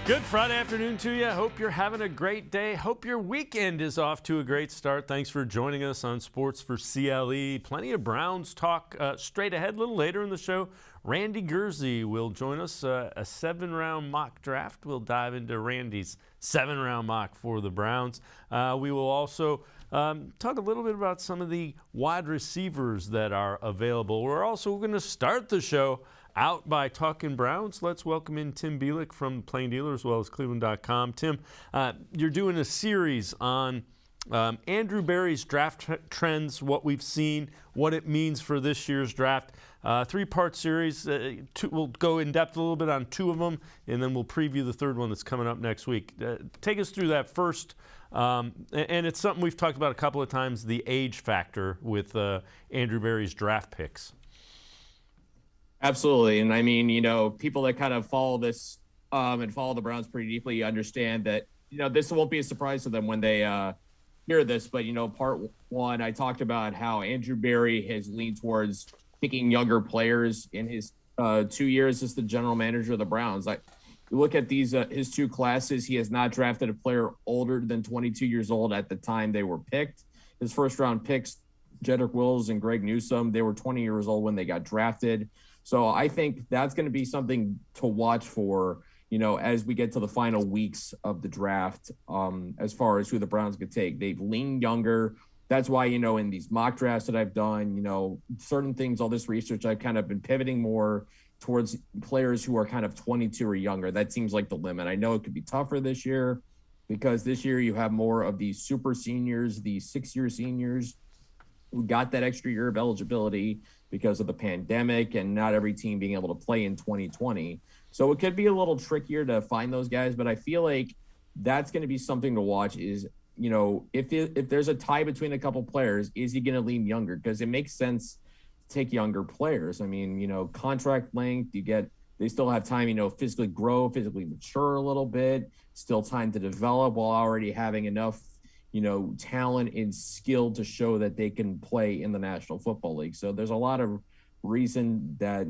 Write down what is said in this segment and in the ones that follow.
Good Friday afternoon to you. Hope you're having a great day. Hope your weekend is off to a great start. Thanks for joining us on Sports4CLE. Plenty of Browns talk straight ahead. A little later in the show, Randy Gurzi will join us. A 7-round mock draft. We'll dive into Randy's 7-round mock for the Browns. We will also talk a little bit about some of the wide receivers that are available. We're also going to start the show out by talking Browns. Let's welcome in Tim Bielik from Plain Dealer as well as cleveland.com. Tim, you're doing a series on Andrew Berry's draft trends, what we've seen, what it means for this year's draft. 3-part series. We'll go in depth a little bit on 2 of them, and then we'll preview the 3rd one that's coming up next week. Take us through that first. And it's something we've talked about a couple of times, the age factor with Andrew Berry's draft picks. Absolutely. And I mean, people that kind of follow this and follow the Browns pretty deeply understand that, this won't be a surprise to them when they hear this. But, part 1, I talked about how Andrew Berry has leaned towards picking younger players in his 2 years as the general manager of the Browns. You look at these his 2 classes, he has not drafted a player older than 22 years old at the time they were picked. His first-round picks, Jedrick Wills and Greg Newsome, they were 20 years old when they got drafted. So I think that's going to be something to watch for, as we get to the final weeks of the draft, as far as who the Browns could take. They've leaned younger. That's why, in these mock drafts that I've done, certain things, all this research, I've kind of been pivoting more towards players who are kind of 22 or younger. That seems like the limit. I know it could be tougher this year because this year you have more of these super seniors, these 6-year seniors who got that extra year of eligibility because of the pandemic and not every team being able to play in 2020. So it could be a little trickier to find those guys, but I feel like that's going to be something to watch is, if there's a tie between a couple players, is he going to lean younger? Because it makes sense to take younger players. I mean, contract length, they still have time, physically grow, physically mature a little bit, still time to develop while already having enough talent and skill to show that they can play in the National Football League. So there's a lot of reason that,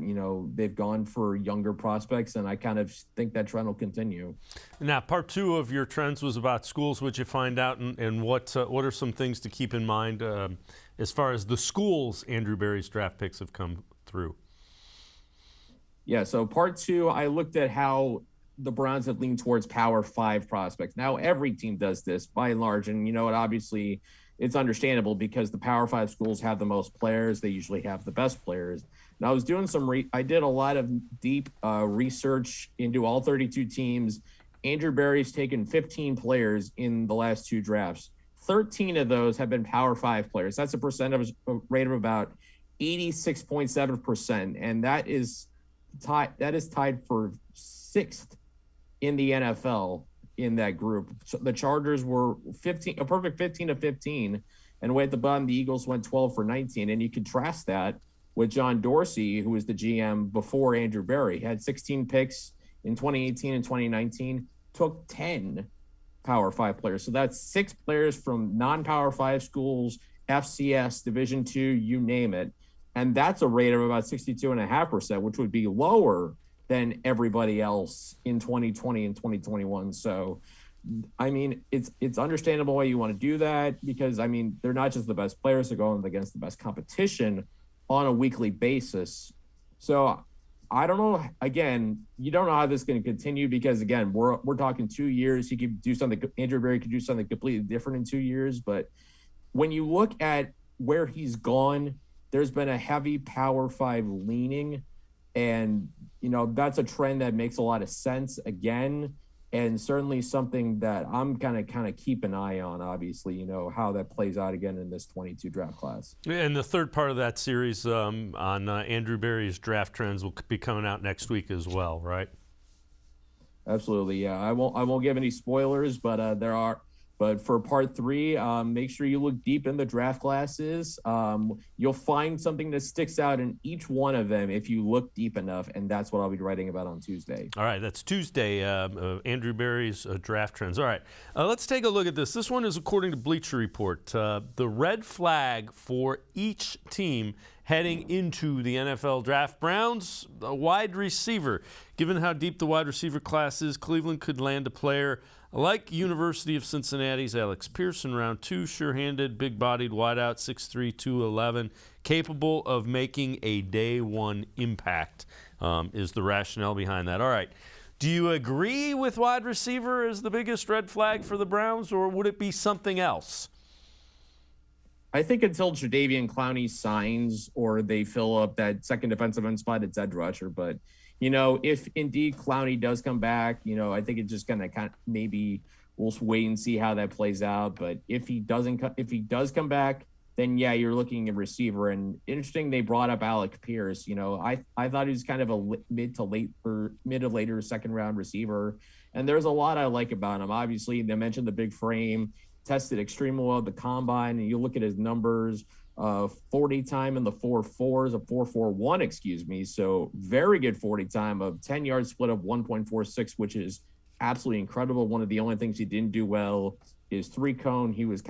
they've gone for younger prospects, and I kind of think that trend will continue. Now, part 2 of your trends was about schools. What'd you find out, and what are some things to keep in mind as far as the schools Andrew Berry's draft picks have come through? Yeah, so part 2, I looked at how the Browns have leaned towards Power 5 prospects. Now, every team does this by and large, and obviously it's understandable because the Power 5 schools have the most players. They usually have the best players. Now, I was doing I did a lot of deep research into all 32 teams. Andrew Berry's taken 15 players in the last 2 drafts. 13 of those have been Power 5 players. That's a percentage rate of about 86.7%, and that is tied for 6th in the NFL in that group. So the Chargers were a perfect 15 of 15, and way at the bottom, the Eagles went 12 for 19. And you contrast that with John Dorsey, who was the GM before Andrew Berry, had 16 picks in 2018 and 2019, took 10 Power 5 players. So that's 6 players from non-Power 5 schools, FCS, Division II, you name it. And that's a rate of about 62.5%, which would be lower than everybody else in 2020 and 2021. So, I mean, it's understandable why you want to do that because, I mean, they're not just the best players, they're going against the best competition on a weekly basis. So I don't know. Again, you don't know how this is going to continue because, again, we're talking 2 years. He could do something. Andrew Berry could do something completely different in 2 years. But when you look at where he's gone, there's been a heavy Power 5 leaning. And, that's a trend that makes a lot of sense again, and certainly something that I'm kind of keep an eye on, obviously, how that plays out again in this 22 draft class. And the 3rd part of that series on Andrew Berry's draft trends will be coming out next week as well, right? Absolutely, yeah. I won't give any spoilers, but there are. But for part 3, make sure you look deep in the draft classes. You'll find something that sticks out in each one of them if you look deep enough, and that's what I'll be writing about on Tuesday. All right, that's Tuesday, Andrew Berry's draft trends. All right, let's take a look at this. This one is according to Bleacher Report. The red flag for each team heading into the NFL draft. Browns, a wide receiver. Given how deep the wide receiver class is, Cleveland could land a player like University of Cincinnati's Alex Pearson, round 2, sure-handed, big-bodied wideout, 6'3", 211, capable of making a day one impact, is the rationale behind that. All right. Do you agree with wide receiver as the biggest red flag for the Browns, or would it be something else? I think until Jadeveon Clowney signs or they fill up that second defensive end spot, it's edge rusher. But, if indeed Clowney does come back, I think it's just going to kind of maybe we'll wait and see how that plays out. But if he does come back, then yeah, you're looking at receiver. And interesting, they brought up Alec Pierce. I thought he was kind of a mid to later second round receiver. And there's a lot I like about him. Obviously, they mentioned the big frame. Tested extremely well at the combine, and you look at his numbers, 40 time in the 4.4s, a 4.41, excuse me. So very good 40 time, of 10-yard split of 1.46, which is absolutely incredible. One of the only things he didn't do well is 3-cone. He was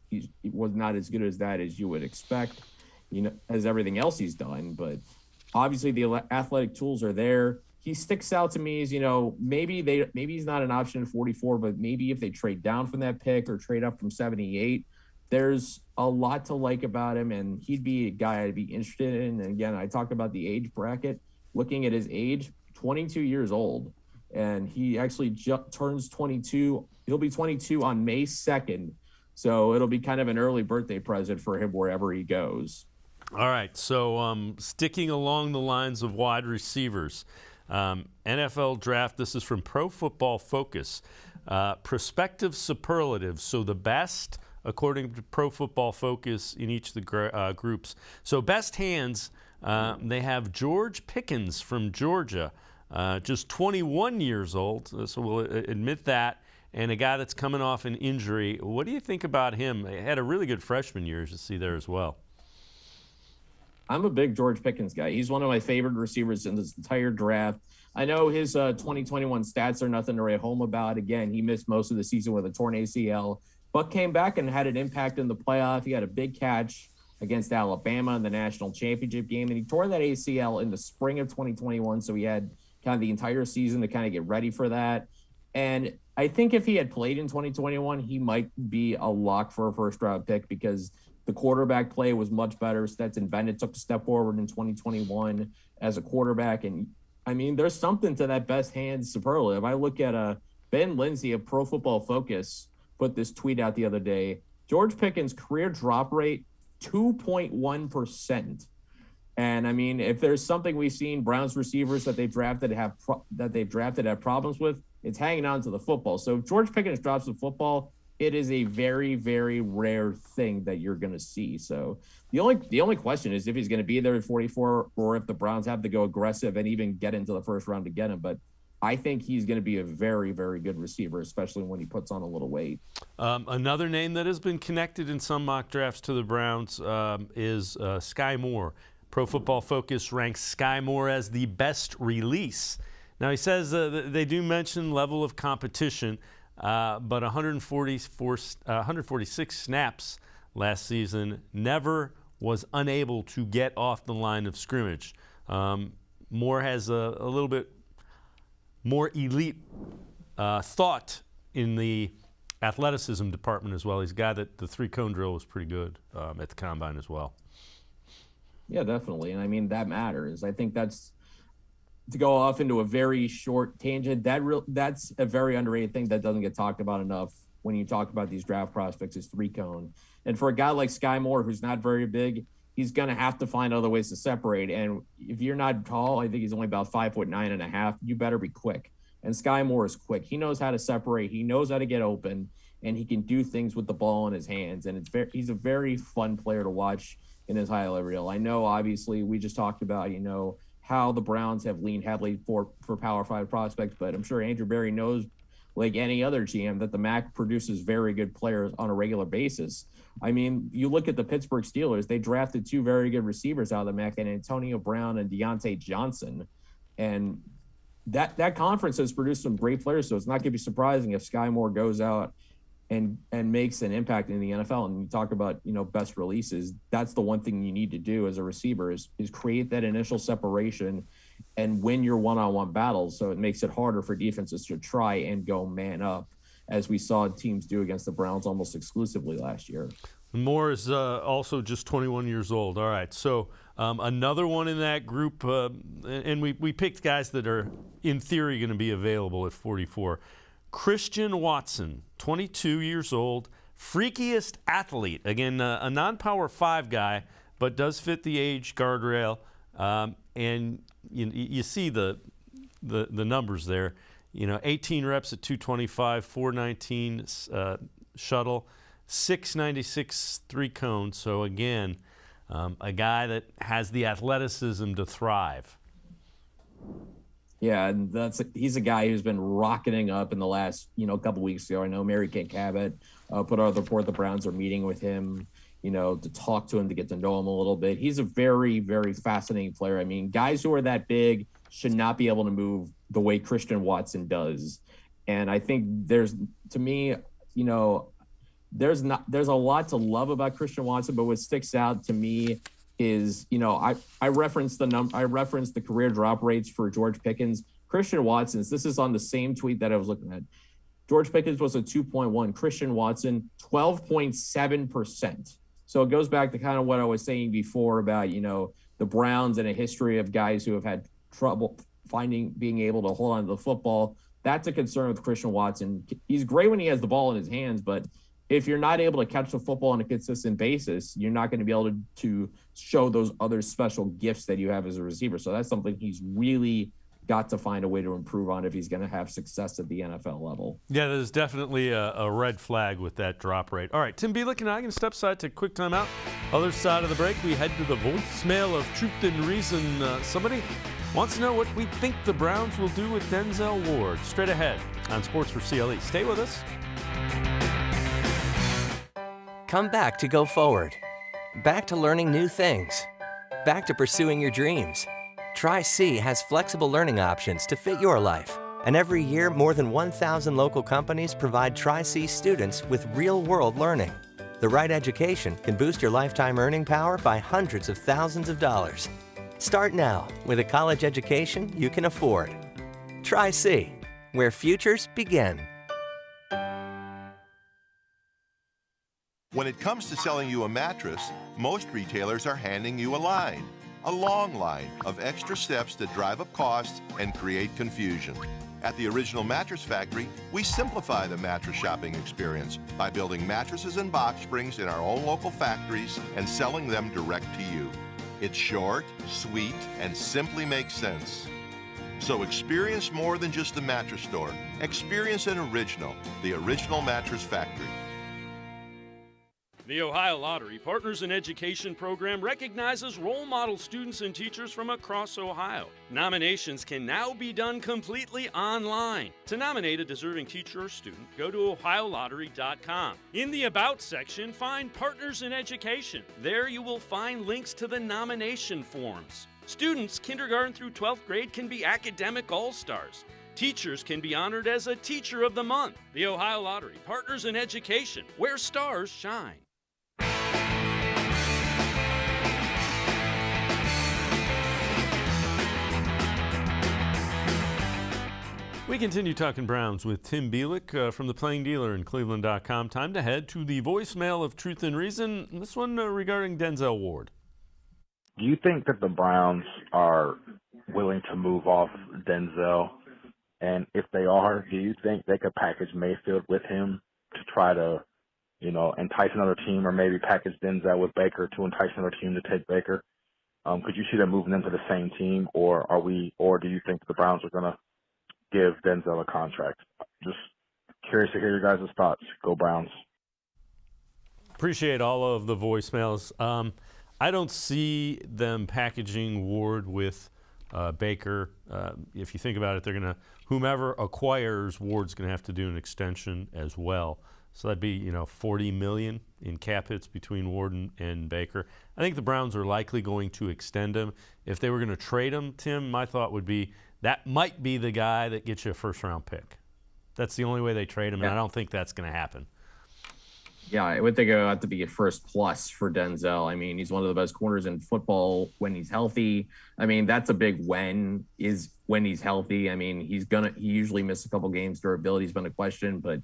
he was not as good as that as you would expect, as everything else he's done. But obviously the athletic tools are there. He sticks out to me as, maybe he's not an option in 44, but maybe if they trade down from that pick or trade up from 78, there's a lot to like about him, and he'd be a guy I'd be interested in. And again, I talked about the age bracket. Looking at his age, 22 years old, and he actually turns 22. He'll be 22 on May 2nd, so it'll be kind of an early birthday present for him wherever he goes. All right, so sticking along the lines of wide receivers, NFL draft, this is from Pro Football Focus. Prospective superlatives, so the best, according to Pro Football Focus, in each of the groups. So best hands, they have George Pickens from Georgia, just 21 years old, so we'll admit that, and a guy that's coming off an injury. What do you think about him? He had a really good freshman year, as you see there as well. I'm a big George Pickens guy. He's one of my favorite receivers in this entire draft. I know his 2021 stats are nothing to write home about. Again, he missed most of the season with a torn ACL, but came back and had an impact in the playoff. He had a big catch against Alabama in the national championship game, and he tore that ACL in the spring of 2021, so he had kind of the entire season to kind of get ready for that. And I think if he had played in 2021, he might be a lock for a first-round pick because the quarterback play was much better. Stetson Bennett took a step forward in 2021 as a quarterback. And, I mean, there's something to that best hands superlative. I look at Ben Lindsay of Pro Football Focus put this tweet out the other day. George Pickens' career drop rate, 2.1%. And, I mean, if there's something we've seen Browns receivers that they've drafted have problems with, it's hanging on to the football. So if George Pickens drops the football, it is a very, very rare thing that you're going to see. So the only question is if he's going to be there at 44 or if the Browns have to go aggressive and even get into the first round to get him. But I think he's going to be a very, very good receiver, especially when he puts on a little weight. Another name that has been connected in some mock drafts to the Browns is Sky Moore. Pro Football Focus ranks Sky Moore as the best release. Now, he says they do mention level of competition, but 146 snaps last season, never was unable to get off the line of scrimmage. Moore has a little bit more elite thought in the athleticism department as well. He's a guy that the 3-cone drill was pretty good at the combine as well. Yeah, definitely. And I mean, that matters. I think that's, to go off into a very short tangent, that's a very underrated thing that doesn't get talked about enough when you talk about these draft prospects is 3-cone. And for a guy like Sky Moore, who's not very big, he's going to have to find other ways to separate. And if you're not tall, I think he's only about 5'9.5", you better be quick. And Sky Moore is quick. He knows how to separate. He knows how to get open, and he can do things with the ball in his hands. And he's a very fun player to watch in his highlight reel. I know, obviously, we just talked about, how the Browns have leaned heavily for Power 5 prospects, but I'm sure Andrew Berry knows, like any other GM, that the MAC produces very good players on a regular basis. I mean, you look at the Pittsburgh Steelers, they drafted 2 very good receivers out of the MAC, and Antonio Brown and Deontay Johnson. And that conference has produced some great players, so it's not going to be surprising if Sky Moore goes out and makes an impact in the NFL. And you talk about, best releases. That's the one thing you need to do as a receiver is create that initial separation and win your one-on-one battles. So it makes it harder for defenses to try and go man up, as we saw teams do against the Browns almost exclusively last year. Moore is also just 21 years old. All right, so another one in that group, and we picked guys that are in theory going to be available at 44. Christian Watson, 22 years old, freakiest athlete. Again, a non-power 5 guy, but does fit the age guardrail. And you see the numbers there. 18 reps at 225, 419 shuttle, 696 3-cone. So again, a guy that has the athleticism to thrive. Yeah, and he's a guy who's been rocketing up in the last, couple weeks ago. I know Mary Kay Cabot put out the report the Browns are meeting with him, to talk to him, to get to know him a little bit. He's a very, very fascinating player. I mean, guys who are that big should not be able to move the way Christian Watson does. And I think there's a lot to love about Christian Watson, but what sticks out to me is, I referenced the career drop rates for George Pickens. Christian Watson's, this is on the same tweet that I was looking at. George Pickens was a 2.1, Christian Watson 12.7%. So it goes back to kind of what I was saying before about, the Browns and a history of guys who have had trouble being able to hold on to the football. That's a concern with Christian Watson. He's great when he has the ball in his hands, but if you're not able to catch the football on a consistent basis, you're not going to be able to show those other special gifts that you have as a receiver. So that's something he's really got to find a way to improve on if he's going to have success at the NFL level. Yeah, there's definitely a red flag with that drop rate. All right, Tim Bielik and I are going to step aside to a quick timeout. Other side of the break, we head to the voicemail of truth and reason. Somebody wants to know what we think the Browns will do with Denzel Ward. Straight ahead on Sports4CLE. Stay with us. Come back to go forward. Back to learning new things. Back to pursuing your dreams. Tri-C has flexible learning options to fit your life. And every year, more than 1,000 local companies provide Tri-C students with real-world learning. The right education can boost your lifetime earning power by hundreds of thousands of dollars. Start now with a college education you can afford. Tri-C, where futures begin. When it comes to selling you a mattress, most retailers are handing you a long line of extra steps that drive up costs and create confusion. At the Original Mattress Factory, we simplify the mattress shopping experience by building mattresses and box springs in our own local factories and selling them direct to you. It's short, sweet, and simply makes sense. So experience more than just the mattress store. Experience an original, the Original Mattress Factory. The Ohio Lottery Partners in Education program recognizes role model students and teachers from across Ohio. Nominations can now be done completely online. To nominate a deserving teacher or student, go to ohiolottery.com. In the About section, find Partners in Education. There you will find links to the nomination forms. Students kindergarten through 12th grade can be academic all-stars. Teachers can be honored as a Teacher of the Month. The Ohio Lottery Partners in Education, where stars shine. We continue talking Browns with Tim Bielik from the Playing Dealer and cleveland.com. Time to head to the voicemail of Truth and Reason. This one regarding Denzel Ward. Do you think that the Browns are willing to move off Denzel? And if they are, do you think they could package Mayfield with him to try to, entice another team, or maybe package Denzel with Baker to entice another team to take Baker? Could you see them moving into the same team, or do you think the Browns are going to give Denzel a contract? Just curious to hear your guys' thoughts. Go Browns. Appreciate all of the voicemails. I don't see them packaging Ward with Baker. If you think about it, whomever acquires Ward's going to have to do an extension as well. So that'd be, $40 million in cap hits between Ward and Baker. I think the Browns are likely going to extend him. If they were going to trade him, Tim, my thought would be that might be the guy that gets you a first-round pick. That's the only way they trade him, and I don't think that's going to happen. Yeah, I would think it would have to be a first plus for Denzel. I mean, he's one of the best corners in football when he's healthy. I mean, that's a big when he's healthy. I mean, he usually misses a couple games. Durability's been a question, but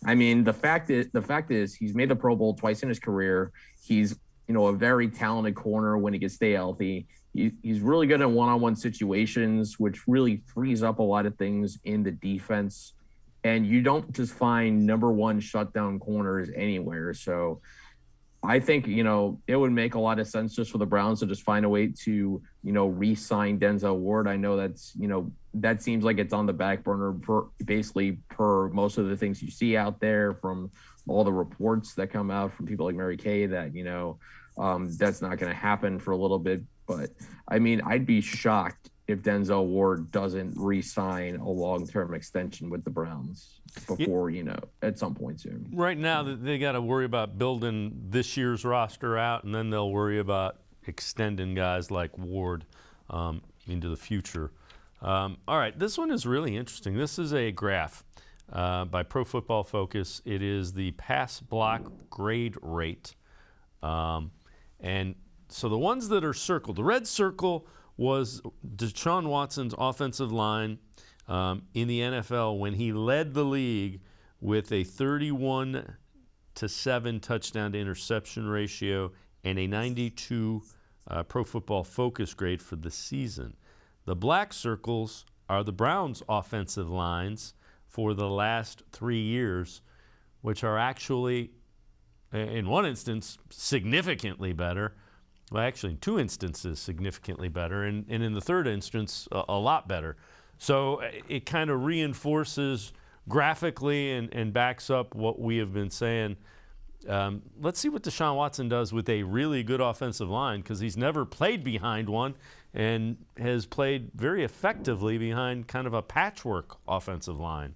I mean, the fact is he's made the Pro Bowl twice in his career. He's, a very talented corner when he can stay healthy. He's really good at one-on-one situations, which really frees up a lot of things in the defense. And you don't just find number one shutdown corners anywhere. So I think, it would make a lot of sense just for the Browns to just find a way to, re-sign Denzel Ward. I know that seems like it's on the back burner per most of the things you see out there from all the reports that come out from people like Mary Kay that, that's not going to happen for a little bit. But I mean, I'd be shocked if Denzel Ward doesn't re-sign a long-term extension with the Browns before, at some point soon. Right now, they got to worry about building this year's roster out, and then they'll worry about extending guys like Ward into the future. All right, this one is really interesting. This is a graph by Pro Football Focus. It is the pass block grade rate. And so the ones that are circled, the red circle was Deshaun Watson's offensive line in the NFL when he led the league with a 31-7 touchdown to interception ratio and a 92 Pro Football Focus grade for the season. The black circles are the Browns' offensive lines for the last 3 years, which are actually, in one instance, significantly better. Well, actually, in 2 instances, significantly better, and in the third instance, a lot better. So it kind of reinforces graphically and backs up what we have been saying. Let's see what Deshaun Watson does with a really good offensive line, because he's never played behind one and has played very effectively behind kind of a patchwork offensive line.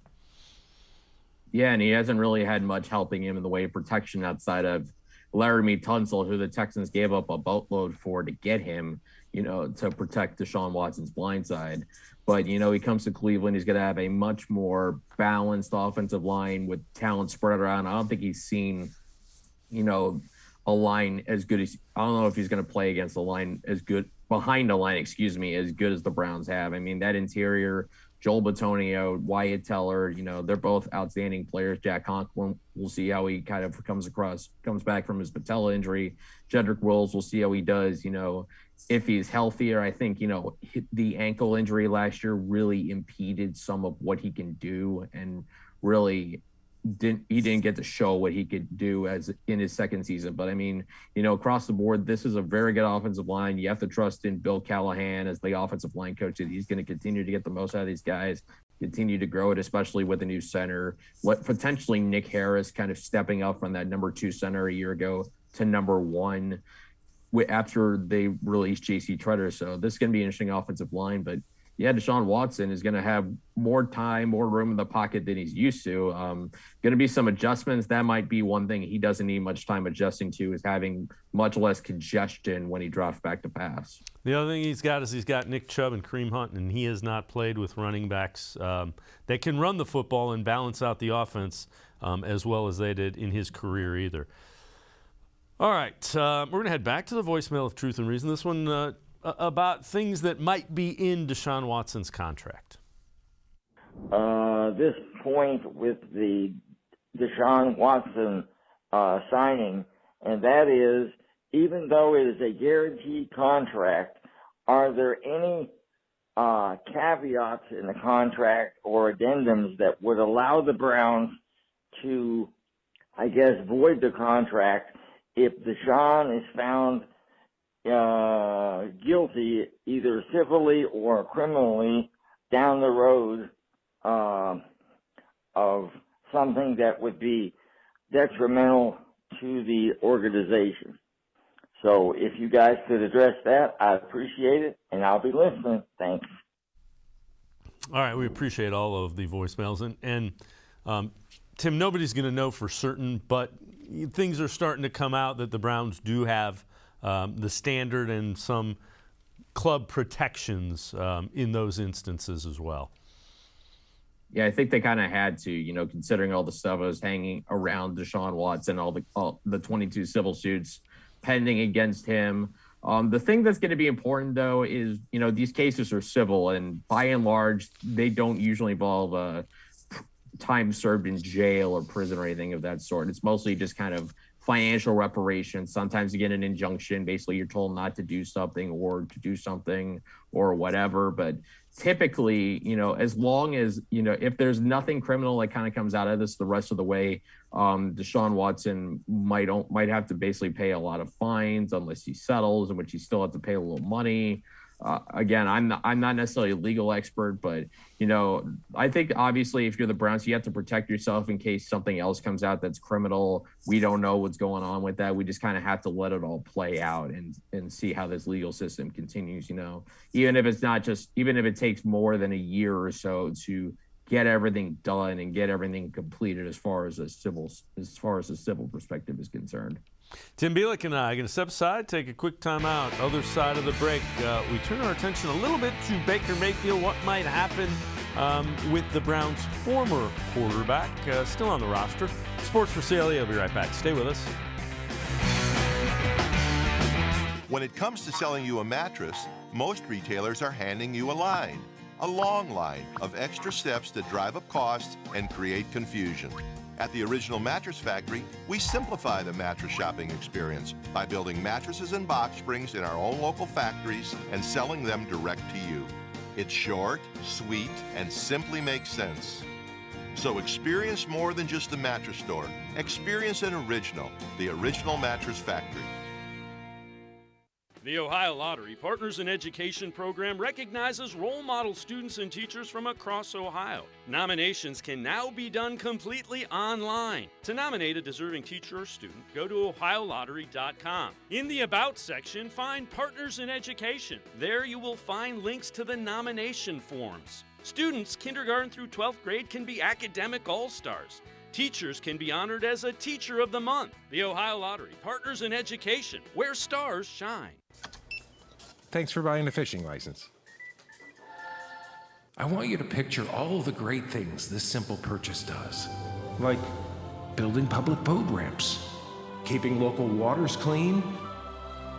Yeah, and he hasn't really had much helping him in the way of protection outside of Laramie Tunsil, who the Texans gave up a boatload for to get him, to protect Deshaun Watson's blind side. But, he comes to Cleveland, he's going to have a much more balanced offensive line with talent spread around. I don't think he's seen, a line as good as – I don't know if he's going to play against a line as good – behind a line, as good as the Browns have. I mean, that interior – Joel Bitonio, Wyatt Teller, they're both outstanding players. Jack Conklin, we'll see how he kind of comes back from his patella injury. Jedrick Wills, we'll see how he does, if he's healthier. I think, the ankle injury last year really impeded some of what he can do, and really didn't get to show what he could do as in his second season. But I mean, across the board, this is a very good offensive line. You have to trust in Bill Callahan as the offensive line coach that he's going to continue to get the most out of these guys, continue to grow it, especially with a new center. What potentially Nick Harris kind of stepping up from that number 2 center a year ago to number 1 after they released J.C. Treader. So this is going to be an interesting offensive line, but yeah, Deshaun Watson is going to have more time, more room in the pocket than he's used to. Going to be some adjustments. That might be one thing he doesn't need much time adjusting to, is having much less congestion when he drops back to pass. The other thing he's got Nick Chubb and Kareem Hunt, and he has not played with running backs that can run the football and balance out the offense as well as they did in his career either. All right, we're going to head back to the voicemail of Truth and Reason. This one about things that might be in Deshaun Watson's contract. This point with the Deshaun Watson signing, and that is, even though it is a guaranteed contract, are there any caveats in the contract or addendums that would allow the Browns to, void the contract if Deshaun is found guilty, either civilly or criminally, down the road of something that would be detrimental to the organization? So if you guys could address that, I'd appreciate it, and I'll be listening. Thanks. All right, we appreciate all of the voicemails. And Tim, nobody's going to know for certain, but things are starting to come out that the Browns do have the standard and some club protections in those instances as well. Yeah, I think they kind of had to, considering all the stuff that was hanging around Deshaun Watson, all the 22 civil suits pending against him. The thing that's going to be important, though, is, these cases are civil, and by and large, they don't usually involve time served in jail or prison or anything of that sort. It's mostly just kind of financial reparations. Sometimes you get an injunction. Basically, you're told not to do something or to do something or whatever. But typically, as long as, if there's nothing criminal that kind of comes out of this the rest of the way, Deshaun Watson might have to basically pay a lot of fines unless he settles, in which he still have to pay a little money. Again, I'm not necessarily a legal expert, but I think obviously if you're the Browns, you have to protect yourself in case something else comes out that's criminal. We don't know what's going on with that. We just kind of have to let it all play out and see how this legal system continues. Even if it takes more than a year or so to get everything done and get everything completed as far as the civil perspective is concerned. Tim Bielik and I are going to step aside, take a quick time out. Other side of the break, we turn our attention a little bit to Baker Mayfield, what might happen with the Browns' former quarterback, still on the roster. Sports4CLE, I'll be right back. Stay with us. When it comes to selling you a mattress, most retailers are handing you a long line of extra steps that drive up costs and create confusion. At the Original Mattress Factory, we simplify the mattress shopping experience by building mattresses and box springs in our own local factories and selling them direct to you. It's short, sweet, and simply makes sense. So experience more than just the mattress store. Experience an original, the Original Mattress Factory. The Ohio Lottery Partners in Education program recognizes role model students and teachers from across Ohio. Nominations can now be done completely online. To nominate a deserving teacher or student, go to ohiolottery.com. In the About section, find Partners in Education. There you will find links to the nomination forms. Students kindergarten through 12th grade can be academic all-stars. Teachers can be honored as a Teacher of the Month. The Ohio Lottery Partners in Education, where stars shine. Thanks for buying a fishing license. I want you to picture all the great things this simple purchase does. Like building public boat ramps, keeping local waters clean,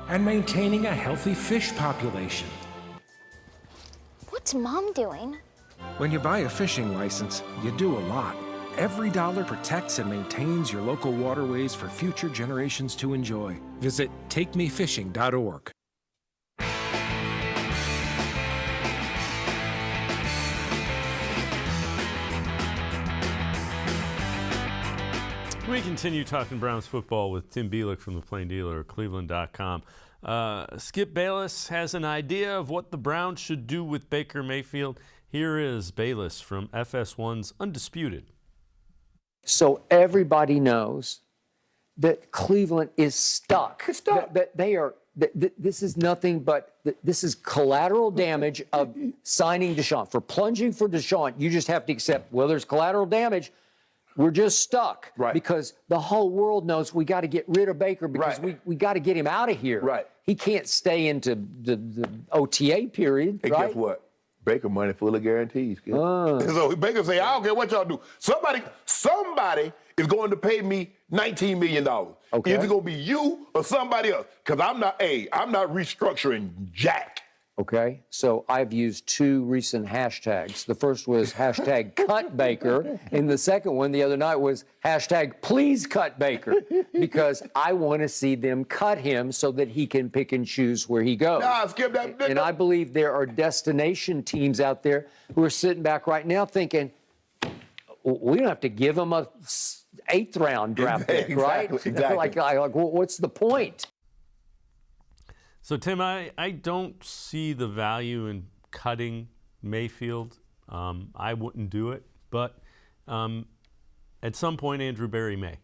and maintaining a healthy fish population. What's Mom doing? When you buy a fishing license, you do a lot. Every dollar protects and maintains your local waterways for future generations to enjoy. Visit takemefishing.org. We continue talking Browns football with Tim Bielik from the Plain Dealer, cleveland.com. Skip Bayless has an idea of what the Browns should do with Baker Mayfield. Here is Bayless from FS1's Undisputed. So everybody knows that Cleveland is stuck. It's stuck. That they are. This is nothing but this is collateral damage of signing Deshaun. For plunging for Deshaun, you just have to accept. Well, there's collateral damage. We're just stuck, right? Because the whole world knows we got to get rid of Baker because we got to get him out of here. Right. He can't stay into the OTA period. And right? guess what? Baker money full of guarantees. So Baker say, I don't care what y'all do. Somebody is going to pay me $19 million. Okay. Is it going to be you or somebody else? Because I'm not restructuring jack. Okay, so I've used two recent hashtags. The first was hashtag cut Baker, and the second one the other night was hashtag please cut Baker, because I want to see them cut him so that he can pick and choose where he goes. Nah, Skip, that. And I believe there are destination teams out there who are sitting back right now thinking, we don't have to give him a 8th round draft pick, right? Exactly. like, what's the point? So, Tim, I don't see the value in cutting Mayfield. I wouldn't do it. But at some point, Andrew Berry may. I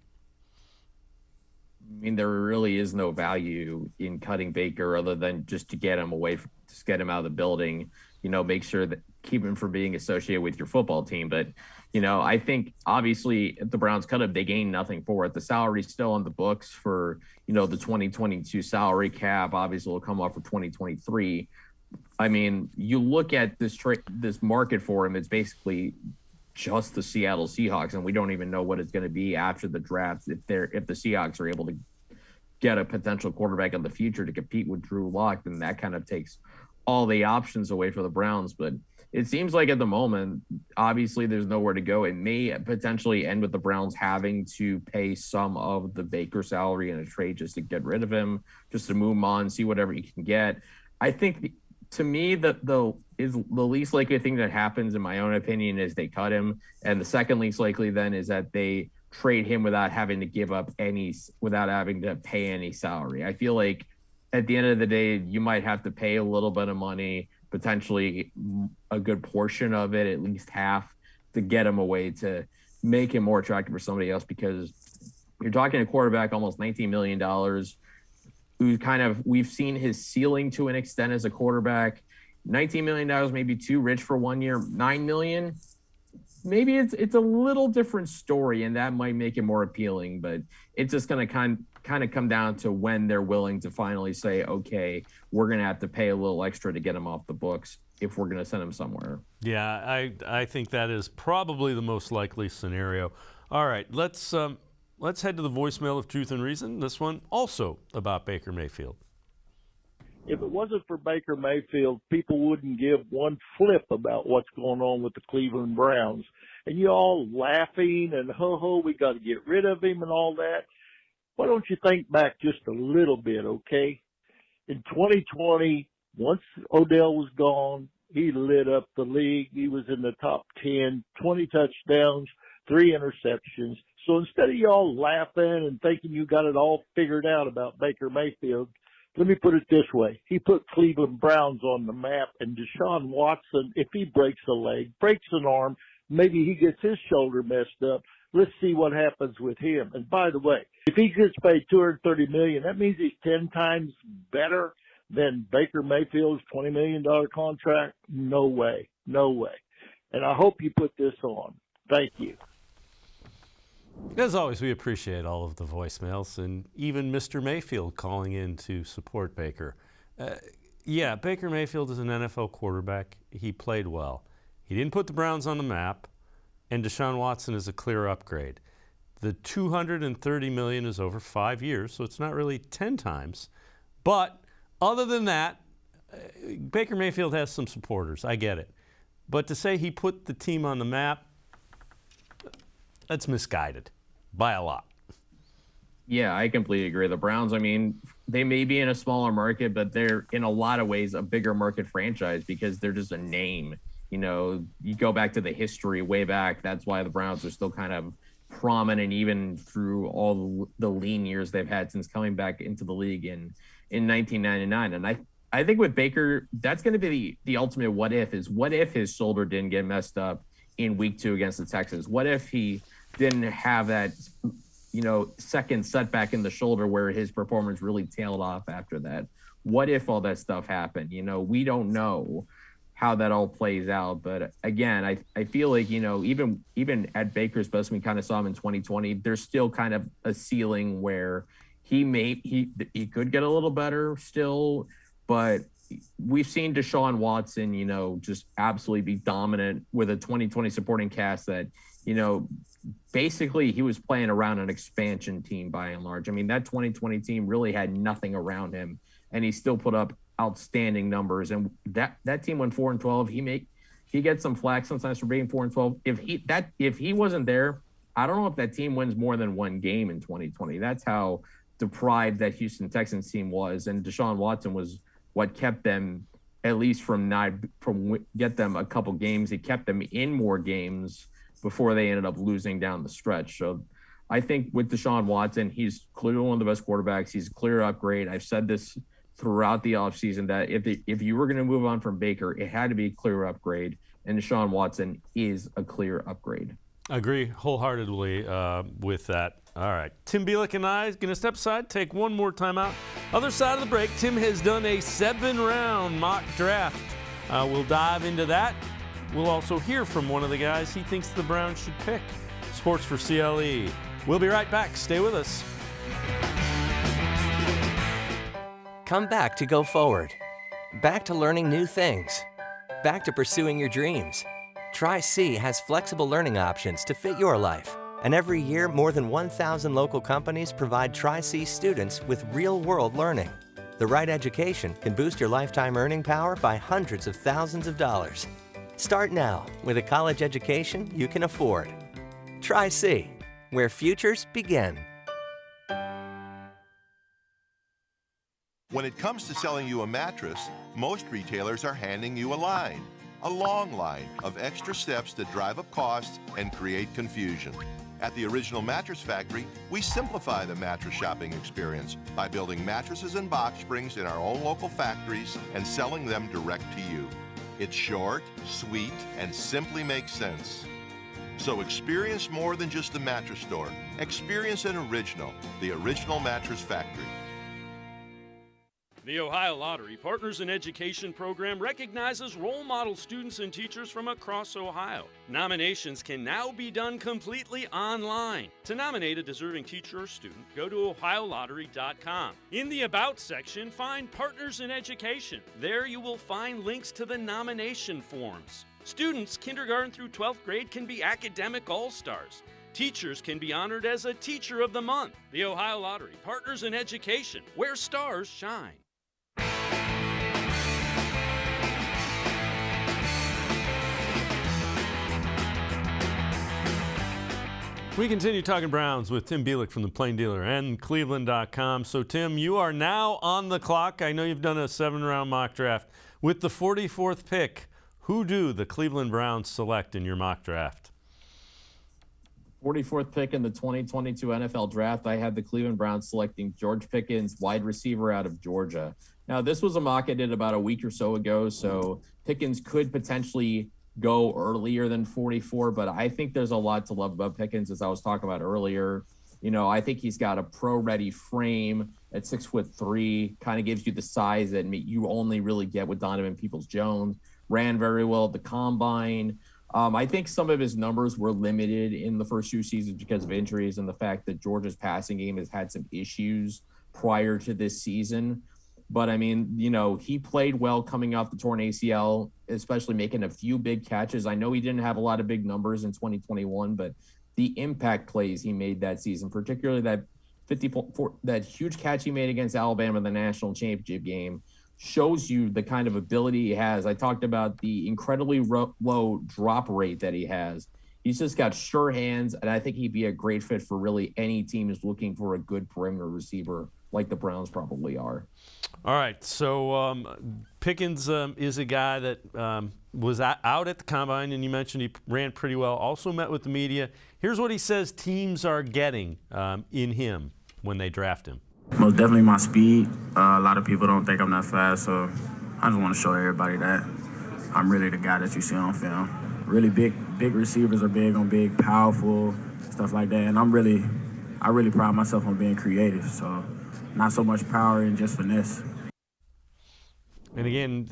mean, there really is no value in cutting Baker other than just to get him away, just get him out of the building, make sure that keep him from being associated with your football team. But, I think obviously if the Browns cut him, they gain nothing for it. The salary's still on the books for, the 2022 salary cap. Obviously will come off for 2023. I mean, you look at this market for him, it's basically just the Seattle Seahawks, and we don't even know what it's going to be after the draft if the Seahawks are able to get a potential quarterback in the future to compete with Drew Lock, then that kind of takes all the options away for the Browns. But it seems like at the moment, obviously there's nowhere to go. It may potentially end with the Browns having to pay some of the Baker salary in a trade just to get rid of him, just to move him on, see whatever you can get. I think to me, the least likely thing that happens, in my own opinion, is they cut him. And the second least likely then is that they trade him without having to pay any salary. I feel like at the end of the day, you might have to pay a little bit of money, potentially a good portion of it, at least half, to get him away, to make him more attractive for somebody else, because you're talking a quarterback almost $19 million who we've seen his ceiling to an extent as a quarterback. $19 million may be too rich for 1 year. $9 million, maybe it's a little different story, and that might make it more appealing, but it's just going to kind of come down to when they're willing to finally say, okay, we're going to have to pay a little extra to get him off the books if we're going to send him somewhere. Yeah, I think that is probably the most likely scenario. All right, let's head to the voicemail of Truth and Reason. This one also about Baker Mayfield. If it wasn't for Baker Mayfield, people wouldn't give one flip about what's going on with the Cleveland Browns. And you all laughing and ho, we got to get rid of him and all that. Why don't you think back just a little bit, okay? In 2020, once Odell was gone, he lit up the league. He was in the top 10, 20 touchdowns, 3 interceptions. So instead of y'all laughing and thinking you got it all figured out about Baker Mayfield, let me put it this way. He put Cleveland Browns on the map, and Deshaun Watson, if he breaks a leg, breaks an arm, maybe he gets his shoulder messed up. Let's see what happens with him. And by the way, if he gets paid $230 million, that means he's 10 times better than Baker Mayfield's $20 million contract. No way. No way. And I hope you put this on. Thank you. As always, we appreciate all of the voicemails and even Mr. Mayfield calling in to support Baker. Baker Mayfield is an NFL quarterback. He played well. He didn't put the Browns on the map, and Deshaun Watson is a clear upgrade. The $230 million is over 5 years, so it's not really 10 times. But other than that, Baker Mayfield has some supporters. I get it. But to say he put the team on the map, that's misguided by a lot. Yeah, I completely agree. The Browns, I mean, they may be in a smaller market, but they're in a lot of ways a bigger market franchise because they're just a name. You know, you go back to the history way back. That's why the Browns are still kind of prominent even through all the lean years they've had since coming back into the league in 1999. And I think with Baker, that's going to be the ultimate what if his shoulder didn't get messed up in week 2 against the Texans? What if he didn't have that, second setback in the shoulder where his performance really tailed off after that? What if all that stuff happened? We don't know how that all plays out. But again, I feel like, even at Baker's best, we kind of saw him in 2020, there's still kind of a ceiling where he could get a little better still, but we've seen Deshaun Watson, just absolutely be dominant with a 2020 supporting cast that, basically he was playing around an expansion team by and large. I mean, that 2020 team really had nothing around him, and he still put up outstanding numbers. And that team went 4-12. He gets some flack sometimes for being 4-12. If he wasn't there, I don't know if that team wins more than one game in 2020. That's how deprived that Houston Texans team was. And Deshaun Watson was what kept them, at least get them a couple games. He kept them in more games before they ended up losing down the stretch. So I think with Deshaun Watson, he's clearly one of the best quarterbacks. He's a clear upgrade. I've said this throughout the offseason that if you were going to move on from Baker, it had to be a clear upgrade, and Deshaun Watson is a clear upgrade. I agree wholeheartedly with that. All right, Tim Bielik and I are going to step aside, take one more time out. Other side of the break, Tim has done a 7-round mock draft. We'll dive into that. We'll also hear from one of the guys he thinks the Browns should pick. Sports4CLE. We'll be right back. Stay with us. Come back to go forward. Back to learning new things. Back to pursuing your dreams. Tri-C has flexible learning options to fit your life. And every year, more than 1,000 local companies provide Tri-C students with real-world learning. The right education can boost your lifetime earning power by hundreds of thousands of dollars. Start now with a college education you can afford. Tri-C, where futures begin. When it comes to selling you a mattress, most retailers are handing you a long line of extra steps that drive up costs and create confusion. At the Original Mattress Factory, we simplify the mattress shopping experience by building mattresses and box springs in our own local factories and selling them direct to you. It's short, sweet, and simply makes sense. So experience more than just the mattress store. Experience an original, the Original Mattress Factory. The Ohio Lottery Partners in Education program recognizes role model students and teachers from across Ohio. Nominations can now be done completely online. To nominate a deserving teacher or student, go to ohiolottery.com. In the About section, find Partners in Education. There you will find links to the nomination forms. Students kindergarten through 12th grade can be academic all-stars. Teachers can be honored as a Teacher of the Month. The Ohio Lottery Partners in Education, where stars shine. We continue talking Browns with Tim Bielik from the Plain Dealer and cleveland.com. So, Tim, you are now on the clock. I know you've done a 7-round mock draft. With the 44th pick, who do the Cleveland Browns select in your mock draft? 44th pick in the 2022 NFL Draft, I had the Cleveland Browns selecting George Pickens, wide receiver out of Georgia. Now, this was a mock I did about a week or so ago, so Pickens could potentially go earlier than 44, but I think there's a lot to love about Pickens, as I was talking about earlier. You know, I think he's got a pro-ready frame at 6'3", kind of gives you the size that you only really get with Donovan Peoples-Jones. Ran very well at the combine. I think some of his numbers were limited in the first 2 seasons because of injuries and the fact that Georgia's passing game has had some issues prior to this season. But, I mean, you know, he played well coming off the torn ACL, especially making a few big catches. I know he didn't have a lot of big numbers in 2021, but the impact plays he made that season, particularly that huge catch he made against Alabama in the national championship game, shows you the kind of ability he has. I talked about the incredibly low drop rate that he has. He's just got sure hands, and I think he'd be a great fit for really any team who's looking for a good perimeter receiver like the Browns probably are. All right, so Pickens is a guy that was out at the combine, and you mentioned he ran pretty well, also met with the media. Here's what he says teams are getting in him when they draft him. Most definitely my speed. A lot of people don't think I'm that fast, so I just want to show everybody that I'm really the guy that you see on film. Really big receivers are big on big, powerful, stuff like that, and I really pride myself on being creative, so not so much power and just finesse. And again,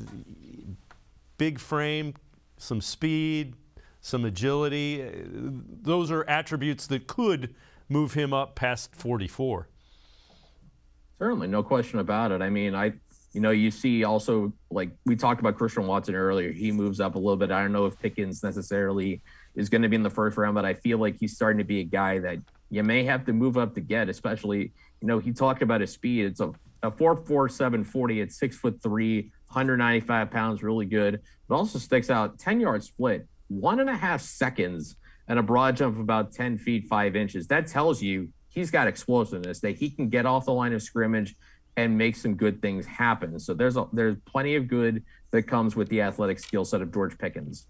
big frame, some speed, some agility. Those are attributes that could move him up past 44. Certainly, no question about it. I mean, you see also, like we talked about Deshaun Watson earlier, he moves up a little bit. I don't know if Pickens necessarily is going to be in the first round, but I feel like he's starting to be a guy that you may have to move up to get, especially, he talked about his speed. It's a 4.4 740 at 6'3", 195 pounds, really good. But also sticks out 10-yard split, 1.5 seconds, and a broad jump of about 10 feet 5 inches. That tells you he's got explosiveness, that he can get off the line of scrimmage and make some good things happen. So there's plenty of good that comes with the athletic skill set of George Pickens.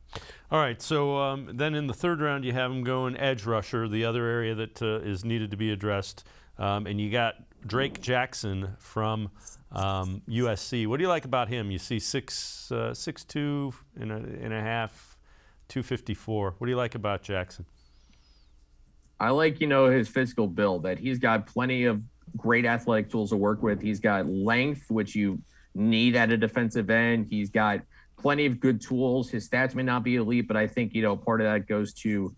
All right, so then in the third round you have him going edge rusher, the other area that is needed to be addressed. And you got Drake Jackson from USC. What do you like about him? You see 6'2" and a half, 254. What do you like about Jackson? I like, his physical build, that he's got plenty of great athletic tools to work with. He's got length, which you need at a defensive end. He's got plenty of good tools. His stats may not be elite, but I think, part of that goes to,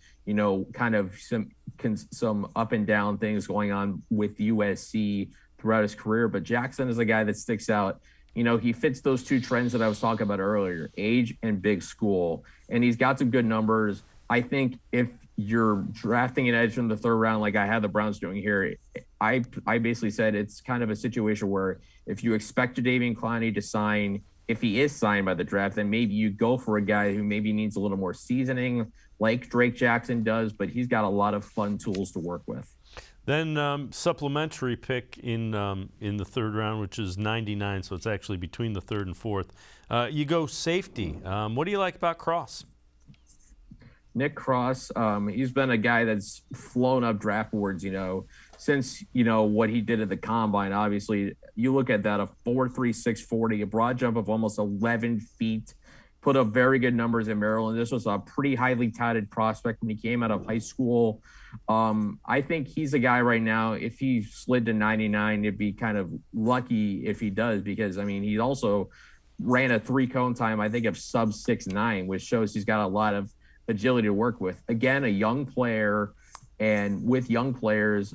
kind of some up and down things going on with USC throughout his career. But Jackson is a guy that sticks out. he fits those two trends that I was talking about earlier, age and big school, and he's got some good numbers. I think if you're drafting an edge in the third round, like I had the Browns doing here, I basically said it's kind of a situation where if you expect Jadeveon Clowney to sign, if he is signed by the draft, then maybe you go for a guy who maybe needs a little more seasoning, like Drake Jackson does, but he's got a lot of fun tools to work with. Then supplementary pick in the third round, which is 99, so it's actually between the third and fourth. You go safety. What do you like about Cross? Nick Cross, he's been a guy that's flown up draft boards, since, what he did at the combine. Obviously, you look at that, a 4.36 40, a broad jump of almost 11 feet, put up very good numbers in Maryland. This was a pretty highly touted prospect when he came out of high school. I think he's a guy right now, if he slid to 99, it'd be kind of lucky if he does, because, he also ran a 3-cone time, I think, of sub 6.9, which shows he's got a lot of agility to work with. Again, a young player, and with young players,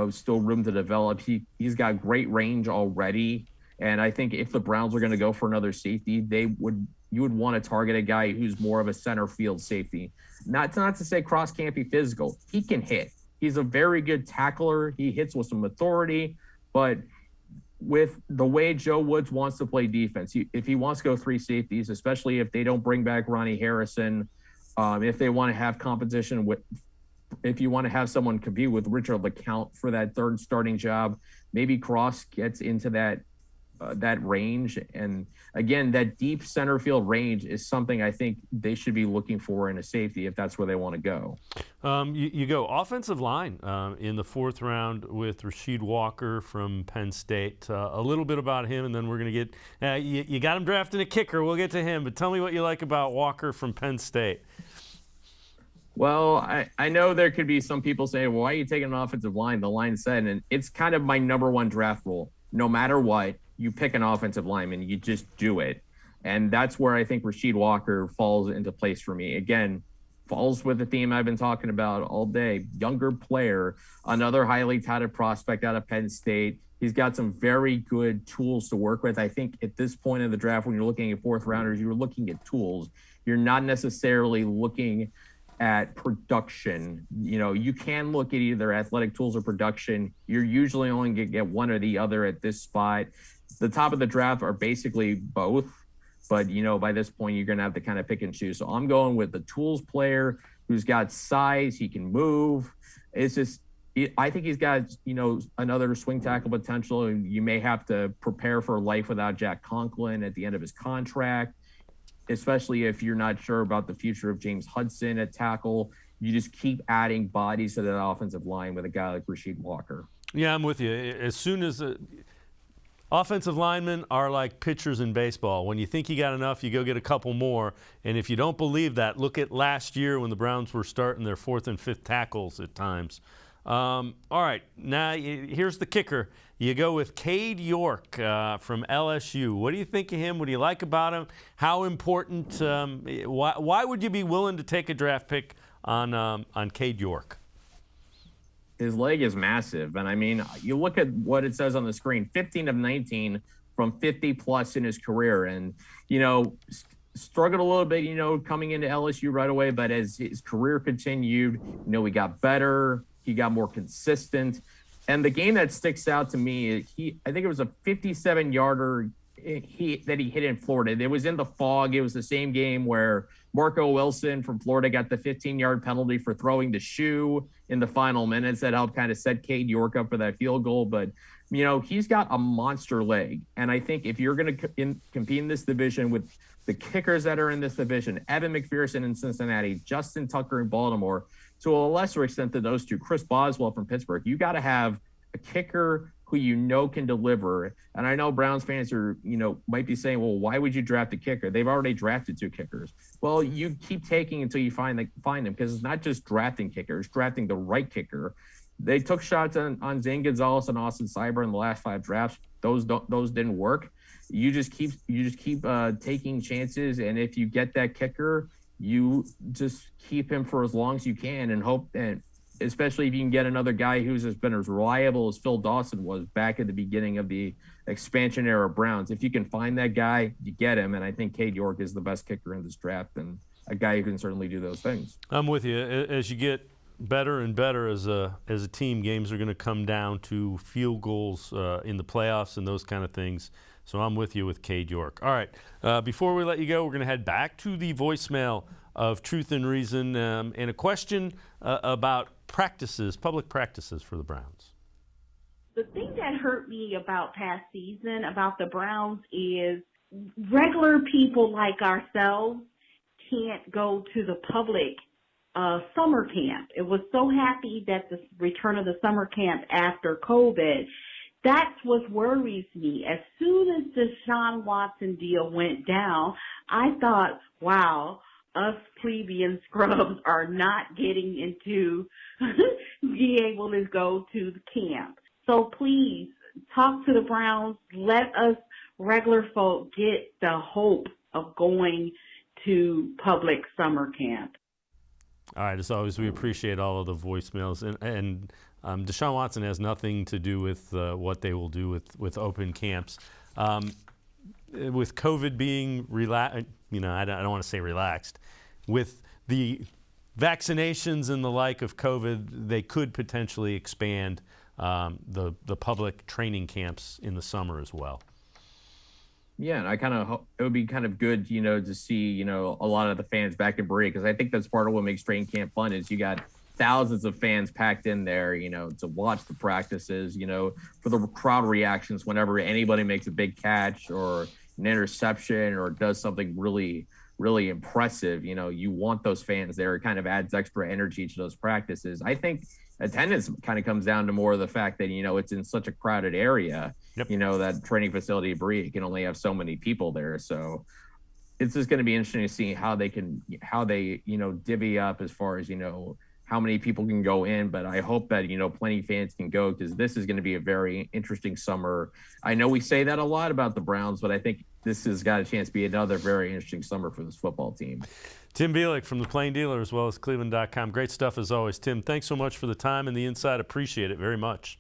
still room to develop. He's got great range already, and I think if the Browns are going to go for another safety, you would want to target a guy who's more of a center field safety. Not to say Cross can't be physical. He can hit. He's a very good tackler. He hits with some authority, but with the way Joe Woods wants to play defense, if he wants to go 3 safeties, especially if they don't bring back Ronnie Harrison, if they want to have competition if you want to have someone compete with Richard LeCount for that third starting job, maybe Cross gets into that range. And again, that deep center field range is something I think they should be looking for in a safety if that's where they want to go. You go offensive line in the fourth round with Rasheed Walker from Penn State. A little bit about him, and then we're going to get you got him drafting a kicker. We'll get to him, but tell me what you like about Walker from Penn State. Well, I know there could be some people saying, well, why are you taking an offensive line? The line said, and it's kind of my number one draft rule. No matter what, you pick an offensive lineman, you just do it. And that's where I think Rasheed Walker falls into place for me. Again, falls with the theme I've been talking about all day. Younger player, another highly touted prospect out of Penn State. He's got some very good tools to work with. I think at this point in the draft, when you're looking at fourth rounders, you're looking at tools. You're not necessarily looking at production. You can look at either athletic tools or production. You're usually only going to get one or the other at this spot. The top of the draft are basically both, but by this point you're going to have to kind of pick and choose. So I'm going with the tools player who's got size, he can move. It's just, I think he's got, another swing tackle potential, and you may have to prepare for life without Jack Conklin at the end of his contract, especially if you're not sure about the future of James Hudson at tackle. You just keep adding bodies to that offensive line with a guy like Rasheed Walker. Yeah, I'm with you. As soon as offensive linemen are like pitchers in baseball. When you think you got enough, you go get a couple more. And if you don't believe that, look at last year when the Browns were starting their fourth and fifth tackles at times. All right, now here's the kicker. You go with Cade York from LSU. What do you think of him? What do you like about him? How important? Why would you be willing to take a draft pick on Cade York? His leg is massive. And you look at what it says on the screen, 15 of 19 from 50 plus in his career. And, struggled a little bit, coming into LSU right away. But as his career continued, he got better. He got more consistent. And the game that sticks out to me, I think it was a 57-yarder that he hit in Florida. It was in the fog. It was the same game where Marco Wilson from Florida got the 15-yard penalty for throwing the shoe in the final minutes. That helped kind of set Cade York up for that field goal. But, he's got a monster leg. And I think if you're going to compete in this division with the kickers that are in this division, Evan McPherson in Cincinnati, Justin Tucker in Baltimore, to a lesser extent than those two, Chris Boswell from Pittsburgh, you got to have a kicker who can deliver. And I know Browns fans are, might be saying, well, why would you draft a kicker? They've already drafted 2 kickers. Well, you keep taking until you find them, because it's not just drafting kickers, drafting the right kicker. They took shots on Zane Gonzalez and Austin Cyber in the last 5 drafts. Those didn't work. You just keep taking chances, and if you get that kicker, you just keep him for as long as you can and hope and especially if you can get another guy who's been as reliable as Phil Dawson was back at the beginning of the expansion era Browns. If you can find that guy, you get him. And I think Cade York is the best kicker in this draft and a guy who can certainly do those things. I'm with you. As you get better and better as a team, games are going to come down to field goals in the playoffs and those kind of things. So I'm with you with Cade York. All right, before we let you go, we're going to head back to the voicemail of Truth and Reason and a question about practices, public practices for the Browns. The thing that hurt me about past season, about the Browns, is regular people like ourselves can't go to the public summer camp. It was so happy that the return of the summer camp after COVID. That's what worries me. As soon as the Deshaun Watson deal went down, I thought, wow, us plebeian scrubs are not getting into being able to go to the camp. So please talk to the Browns. Let us regular folk get the hope of going to public summer camp. All right, as always, we appreciate all of the voicemails. And Deshaun Watson has nothing to do with what they will do with open camps. With COVID being relaxed, I don't want to say relaxed. With the vaccinations and the like of COVID, they could potentially expand the public training camps in the summer as well. Yeah, and I kind of hope it would be kind of good, to see, a lot of the fans back in Berea, because I think that's part of what makes training camp fun is you got thousands of fans packed in there, to watch the practices, for the crowd reactions whenever anybody makes a big catch or an interception or does something really, really impressive. You want those fans there. It kind of adds extra energy to those practices. I think attendance kind of comes down to more of the fact that, it's in such a crowded area, Yep. That training facility, Berea, can only have so many people there. So it's just going to be interesting to see how they divvy up as far as, how many people can go in. But I hope that, plenty of fans can go because this is going to be a very interesting summer. I know we say that a lot about the Browns, but I think this has got a chance to be another very interesting summer for this football team. Tim Bielik from the Plain Dealer as well as cleveland.com. Great stuff as always. Tim, thanks so much for the time and the insight. Appreciate it very much.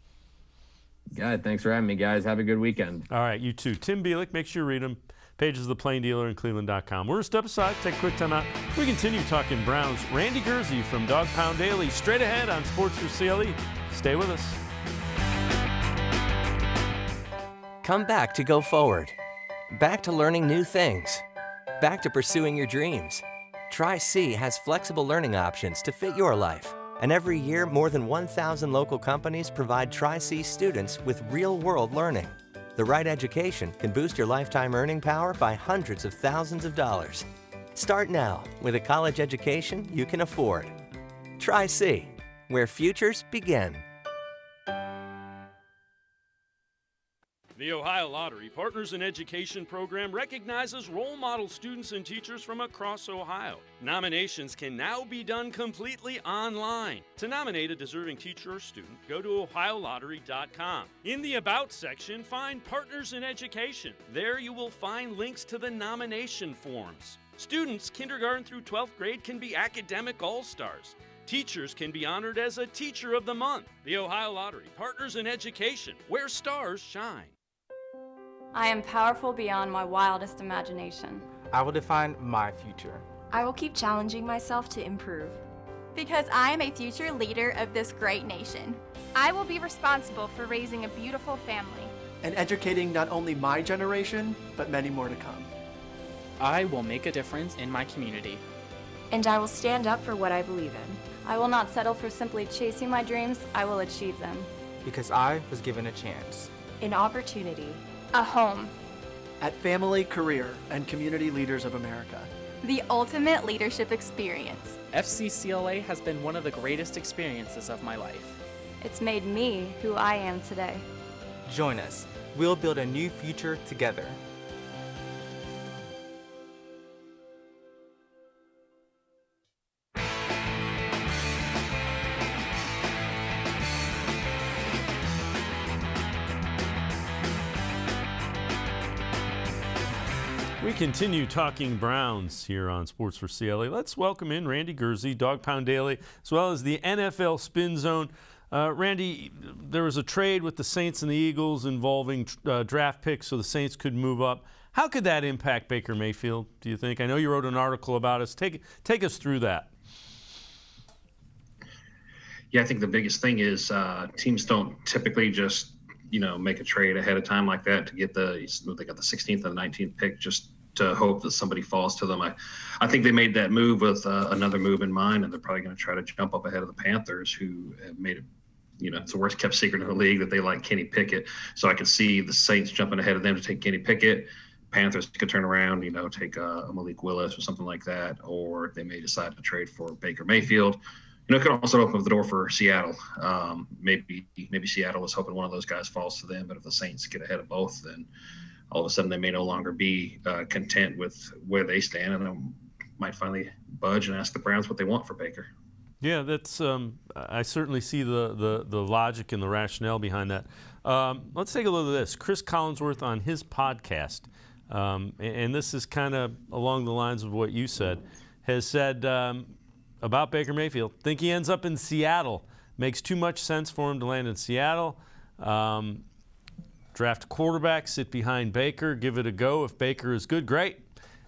God, thanks for having me, guys. Have a good weekend. All right, you too. Tim Bielik, make sure you read him. Pages of the Plain Dealer and cleveland.com. We're going to step aside, take a quick time out. We continue talking Browns. Randy Gurzi from Dog Pound Daily, straight ahead on Sports4CLE. Stay with us. Come back to go forward. Back to learning new things. Back to pursuing your dreams. Tri-C has flexible learning options to fit your life. And every year, more than 1,000 local companies provide Tri-C students with real-world learning. The right education can boost your lifetime earning power by hundreds of thousands of dollars. Start now with a college education you can afford. Tri-C, where futures begin. The Ohio Lottery Partners in Education program recognizes role model students and teachers from across Ohio. Nominations can now be done completely online. To nominate a deserving teacher or student, go to ohiolottery.com. In the About section, find Partners in Education. There you will find links to the nomination forms. Students, kindergarten through 12th grade, can be academic all-stars. Teachers can be honored as a Teacher of the Month. The Ohio Lottery Partners in Education, where stars shine. I am powerful beyond my wildest imagination. I will define my future. I will keep challenging myself to improve. Because I am a future leader of this great nation. I will be responsible for raising a beautiful family. And educating not only my generation, but many more to come. I will make a difference in my community. And I will stand up for what I believe in. I will not settle for simply chasing my dreams, I will achieve them. Because I was given a chance. An opportunity. A home. At Family, Career, and Community Leaders of America. The ultimate leadership experience. FCCLA has been one of the greatest experiences of my life. It's made me who I am today. Join us. We'll build a new future together. We We continue talking Browns here on Sports for CLE. Let's welcome in Randy Gurzi, Dog Pound Daily, as well as the NFL Spin Zone. Randy, there was a trade with the Saints and the Eagles involving draft picks so the Saints could move up. How could that impact Baker Mayfield, do you think? I know you wrote an article about us. Take us through that. Yeah, I think the biggest thing is teams don't typically just, make a trade ahead of time like that to get they got the 16th and the 19th pick just to hope that somebody falls to them. I think they made that move with another move in mind, and they're probably going to try to jump up ahead of the Panthers, who have made it, it's the worst kept secret in the league that they like Kenny Pickett. So I could see the Saints jumping ahead of them to take Kenny Pickett. Panthers could turn around, take a Malik Willis or something like that, or they may decide to trade for Baker Mayfield. It could also open up the door for Seattle. Maybe Seattle is hoping one of those guys falls to them, but if the Saints get ahead of both, then all of a sudden they may no longer be content with where they stand, and they might finally budge and ask the Browns what they want for Baker. Yeah, that's. I certainly see the logic and the rationale behind that. Let's take a look at this. Chris Collinsworth on his podcast, and this is kind of along the lines of what you said, has said about Baker Mayfield. Think he ends up in Seattle. Makes too much sense for him to land in Seattle. Draft a quarterback, sit behind Baker, give it a go. If Baker is good, great.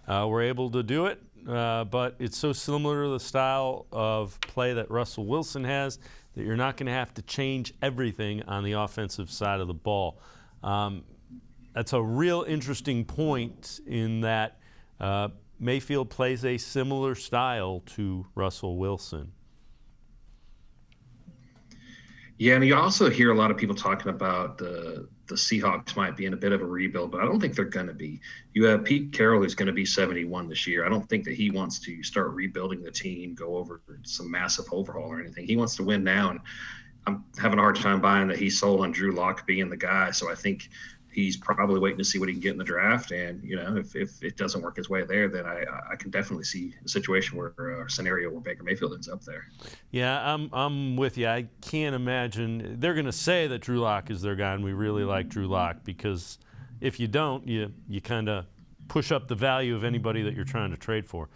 We're able to do it. But it's so similar to the style of play that Russell Wilson has that you're not going to have to change everything on the offensive side of the ball. That's a real interesting point in that Mayfield plays a similar style to Russell Wilson. Yeah, and you also hear a lot of people talking about the Seahawks might be in a bit of a rebuild, but I don't think they're going to be. You have Pete Carroll, who's going to be 71 this year. I don't think that he wants to start rebuilding the team, go over some massive overhaul or anything. He wants to win now, and I'm having a hard time buying that he's sold on Drew Lock being the guy. So I think he's probably waiting to see what he can get in the draft. And, if it doesn't work his way there, then I can definitely see a situation a scenario where Baker Mayfield ends up there. Yeah, I'm with you. I can't imagine. They're going to say that Drew Lock is their guy, and we really like Drew Lock, because if you don't, you kind of push up the value of anybody that you're trying to trade for.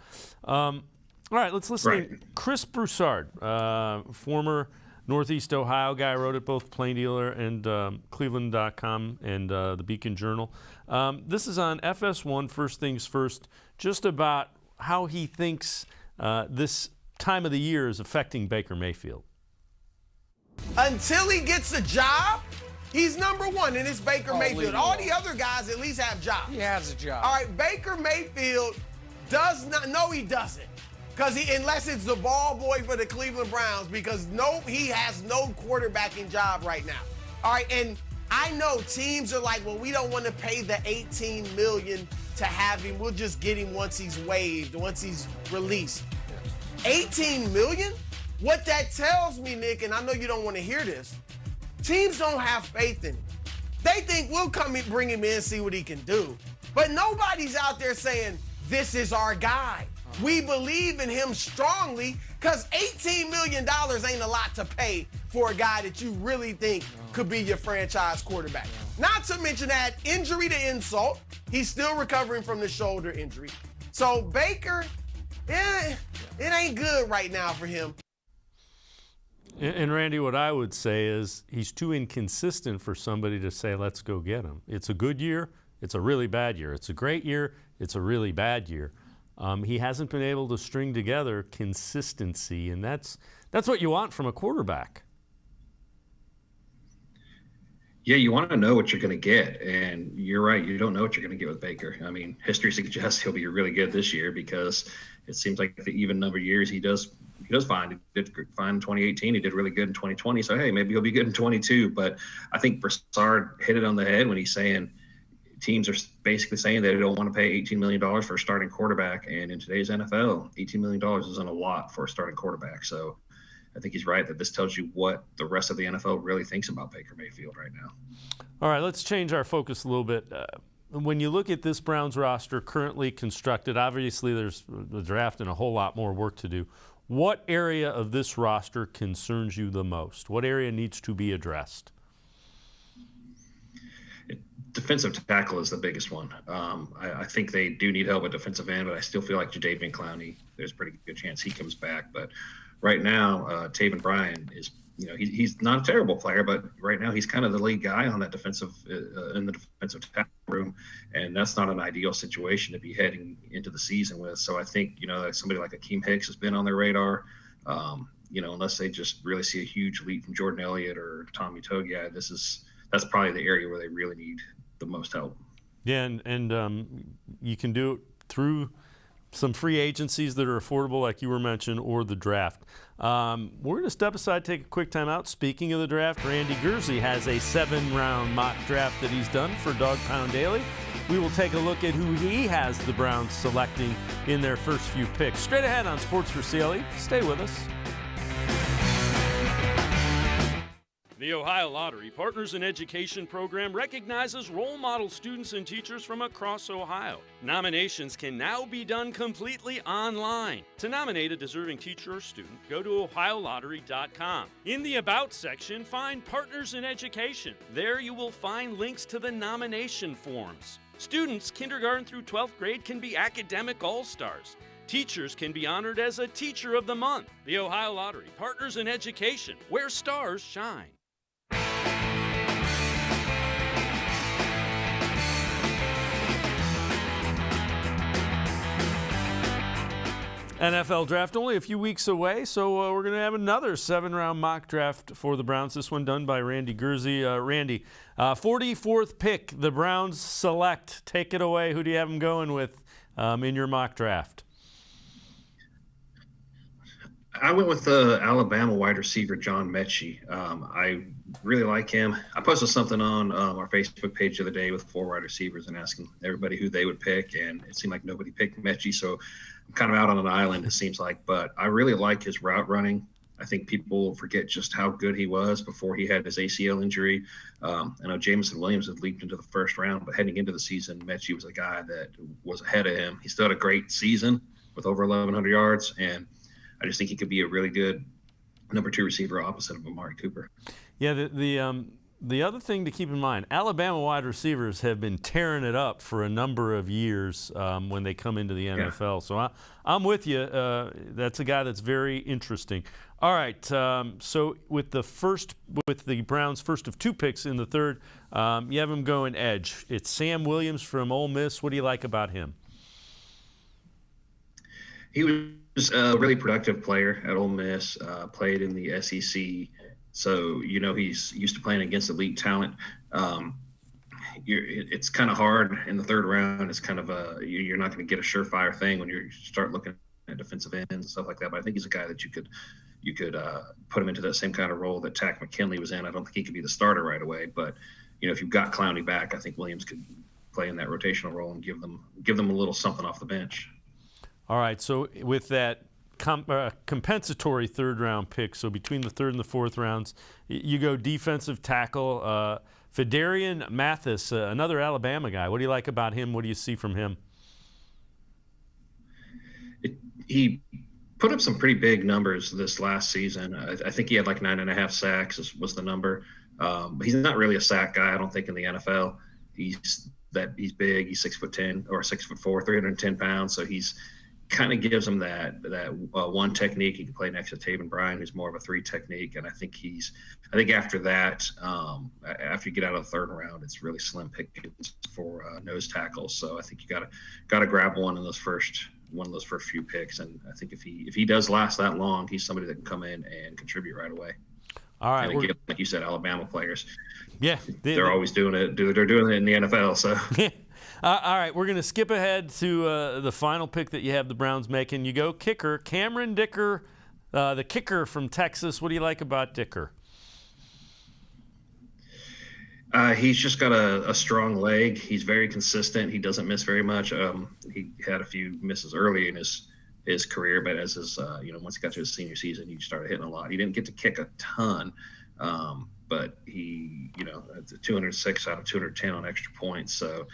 All right, let's listen to Chris Broussard, former Northeast Ohio guy, wrote at both Plain Dealer and cleveland.com and the Beacon Journal. This is on FS1, First Things First, just about how he thinks this time of the year is affecting Baker Mayfield. Until he gets a job, he's number one, and it's Baker Mayfield. All the other guys at least have jobs. He has a job. All right, Baker Mayfield does not. No, he doesn't. Unless it's the ball boy for the Cleveland Browns, because he has no quarterbacking job right now. All right, and I know teams are like, well, we don't want to pay the $18 million to have him. We'll just get him once he's waived, once he's released. $18 million? What that tells me, Nick, and I know you don't want to hear this, teams don't have faith in him. They think we'll come and bring him in, see what he can do. But nobody's out there saying, this is our guy. We believe in him strongly, because $18 million ain't a lot to pay for a guy that you really think could be your franchise quarterback. Not to mention that injury to insult, he's still recovering from the shoulder injury. So Baker, it ain't good right now for him. And Randy, what I would say is he's too inconsistent for somebody to say, let's go get him. It's a good year, it's a really bad year. It's a great year, it's a really bad year. He hasn't been able to string together consistency, and that's what you want from a quarterback. Yeah, you want to know what you're going to get, and you're right. You don't know what you're going to get with Baker. I mean, history suggests he'll be really good this year, because it seems like the even number of years he does fine. He did fine in 2018. He did really good in 2020. So, hey, maybe he'll be good in 22. But I think Broussard hit it on the head when he's saying teams are basically saying they don't want to pay $18 million for a starting quarterback. And in today's NFL, $18 million isn't a lot for a starting quarterback. So I think he's right that this tells you what the rest of the NFL really thinks about Baker Mayfield right now. All right, let's change our focus a little bit. When you look at this Browns roster currently constructed, obviously there's the draft and a whole lot more work to do. What area of this roster concerns you the most? What area needs to be addressed? defensive tackle is the biggest one. I think they do need help at defensive end, but I still feel like Jadeveon Clowney, there's a pretty good chance he comes back. But right now, Taven Bryan is, he's not a terrible player, but right now he's kind of the lead guy on that defensive in the defensive tackle room, and that's not an ideal situation to be heading into the season with. So I think somebody like Akeem Hicks has been on their radar. Unless they just really see a huge leap from Jordan Elliott or Tommy Togiai, that's probably the area where they really need the most help. Yeah, and you can do it through some free agencies that are affordable, like you were mentioning, or the draft. We're going to step aside, take a quick time out. Speaking of the draft, Randy Gurzi has a 7-round mock draft that he's done for Dog Pound Daily. We will take a look at who he has the Browns selecting in their first few picks. Straight ahead on Sports4CLE. Stay with us. The Ohio Lottery Partners in Education program recognizes role model students and teachers from across Ohio. Nominations can now be done completely online. To nominate a deserving teacher or student, go to OhioLottery.com. In the About section, find Partners in Education. There you will find links to the nomination forms. Students kindergarten through 12th grade can be academic all-stars. Teachers can be honored as a Teacher of the Month. The Ohio Lottery Partners in Education, where stars shine. NFL draft only a few weeks away, so we're going to have another 7-round mock draft for the Browns. This one done by Randy Gurzi. Randy, 44th pick, the Browns select. Take it away. Who do you have them going with in your mock draft? I went with the Alabama wide receiver, John Mechie. I really like him. I posted something on our Facebook page the other day with 4 wide receivers and asking everybody who they would pick, and it seemed like nobody picked Mechie, so I'm kind of out on an island, it seems like. But I really like his route running. I think people forget just how good he was before he had his ACL injury. I know Jameson Williams had leaped into the first round, but heading into the season, Mechie was a guy that was ahead of him. He still had a great season with over 1,100 yards, and I just think he could be a really good number 2 receiver opposite of Amari Cooper. Yeah, the other thing to keep in mind, Alabama wide receivers have been tearing it up for a number of years when they come into the NFL. So I'm with you. That's a guy that's very interesting. All right, so with the Browns' first of 2 picks in the third, you have him going edge. It's Sam Williams from Ole Miss. What do you like about him? He was a really productive player at Ole Miss, played in the SEC. So, he's used to playing against elite talent. It's kind of hard in the third round. It's kind of you're not going to get a surefire thing when you start looking at defensive ends and stuff like that. But I think he's a guy that you could put him into that same kind of role that Tack McKinley was in. I don't think he could be the starter right away. But, if you've got Clowney back, I think Williams could play in that rotational role and give them a little something off the bench. All right, so with that compensatory third-round pick, so between the third and the fourth rounds, you go defensive tackle. Fedarian Mathis, another Alabama guy. What do you like about him? What do you see from him? He put up some pretty big numbers this last season. I think he had like 9.5 sacks was the number. He's not really a sack guy, I don't think, in the NFL. He's big. He's 6'10" or 6'4", 310 pounds. So he's kind of gives him that one technique. He can play next to Taven Bryan, who's more of a 3 technique. And I think after that, after you get out of the third round, it's really slim pickings for nose tackles. So I think you got to grab one of those first few picks. And I think if he does last that long, he's somebody that can come in and contribute right away. All right. And again, like you said, Alabama players. Yeah. They're always doing it. They're doing it in the NFL. So. All right, we're going to skip ahead to the final pick that you have the Browns making. You go kicker, Cameron Dicker, the kicker from Texas. What do you like about Dicker? He's just got a strong leg. He's very consistent. He doesn't miss very much. He had a few misses early in his career, but as once he got to his senior season, he started hitting a lot. He didn't get to kick a ton, but he, 206 out of 210 on extra points. So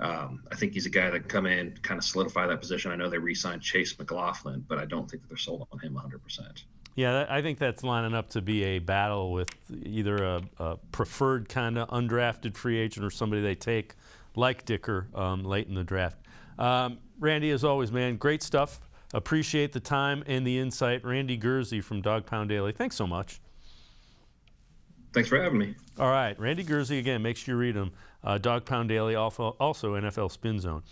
I think he's a guy that can come in, kind of solidify that position. I know they re-signed Chase McLaughlin, but I don't think that they're sold on him 100%. Yeah, I think that's lining up to be a battle with either a preferred kind of undrafted free agent or somebody they take like Dicker late in the draft. Randy, as always, man, great stuff. Appreciate the time and the insight. Randy Gurzi from Dog Pound Daily. Thanks so much. Thanks for having me. All right, Randy Gurzi, again, make sure you read him. Dog Pound Daily, also NFL Spin Zone.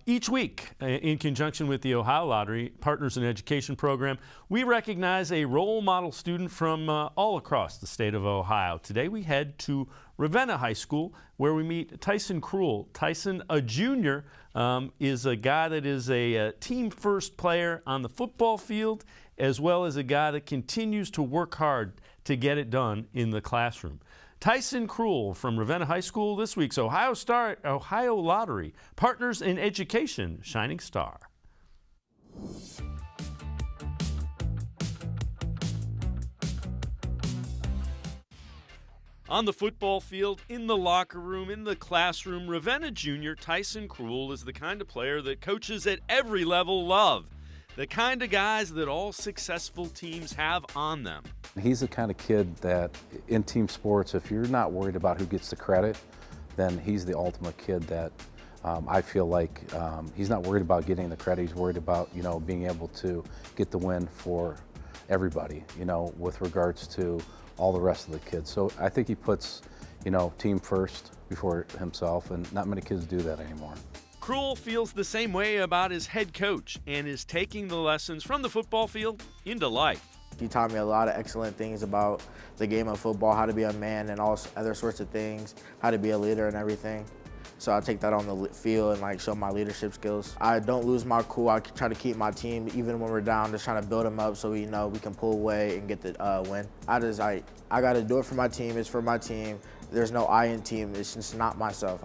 Each week, in conjunction with the Ohio Lottery Partners in Education program, we recognize a role model student from all across the state of Ohio. Today we head to Ravenna High School, where we meet Tyson Cruel. Tyson, a junior, is a guy that is a team-first player on the football field, as well as a guy that continues to work hard to get it done in the classroom. Tyson Cruel from Ravenna High School, this week's Ohio Lottery Partners in Education Shining Star. On the football field, in the locker room, in the classroom, Ravenna junior Tyson Cruel is the kind of player that coaches at every level love. The kind of guys that all successful teams have on them. He's the kind of kid that in team sports, if you're not worried about who gets the credit, then he's the ultimate kid that I feel like he's not worried about getting the credit. He's worried about, being able to get the win for everybody, with regards to all the rest of the kids. So I think he puts, team first before himself, and not many kids do that anymore. Cruel feels the same way about his head coach and is taking the lessons from the football field into life. He taught me a lot of excellent things about the game of football, how to be a man and all other sorts of things, how to be a leader and everything. So I take that on the field and show my leadership skills. I don't lose my cool. I try to keep my team, even when we're down, just trying to build them up so we can pull away and get the win. I got to do it for my team. It's for my team. There's no I in team. It's just not myself.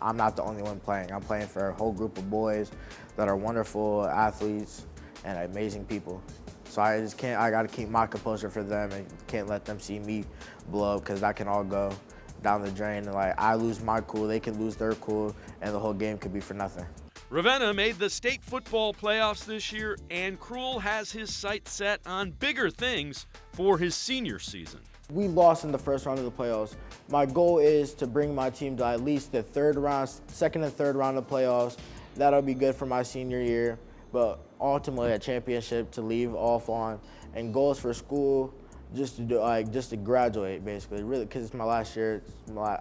I'm not the only one playing. I'm playing for a whole group of boys that are wonderful athletes and amazing people. So I got to keep my composure for them and can't let them see me blow up, because that can all go down the drain. And I lose my cool, they can lose their cool, and the whole game could be for nothing. Ravenna made the state football playoffs this year, and Cruel has his sights set on bigger things for his senior season. We lost in the first round of the playoffs. My goal is to bring my team to at least the second and third round of playoffs. That'll be good for my senior year, but ultimately a championship to leave off on, and goals for school just to graduate, basically, really, because it's my last year.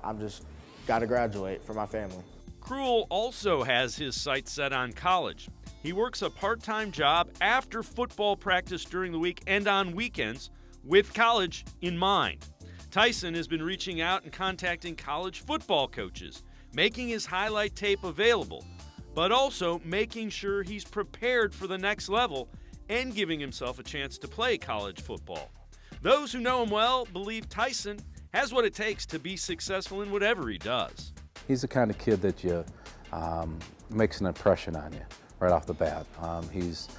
I'm just got to graduate for my family. Cruel also has his sights set on college. He works a part-time job after football practice during the week and on weekends with college in mind. Tyson has been reaching out and contacting college football coaches, making his highlight tape available, but also making sure he's prepared for the next level and giving himself a chance to play college football. Those who know him well believe Tyson has what it takes to be successful in whatever he does. He's the kind of kid that makes an impression on you right off the bat. He's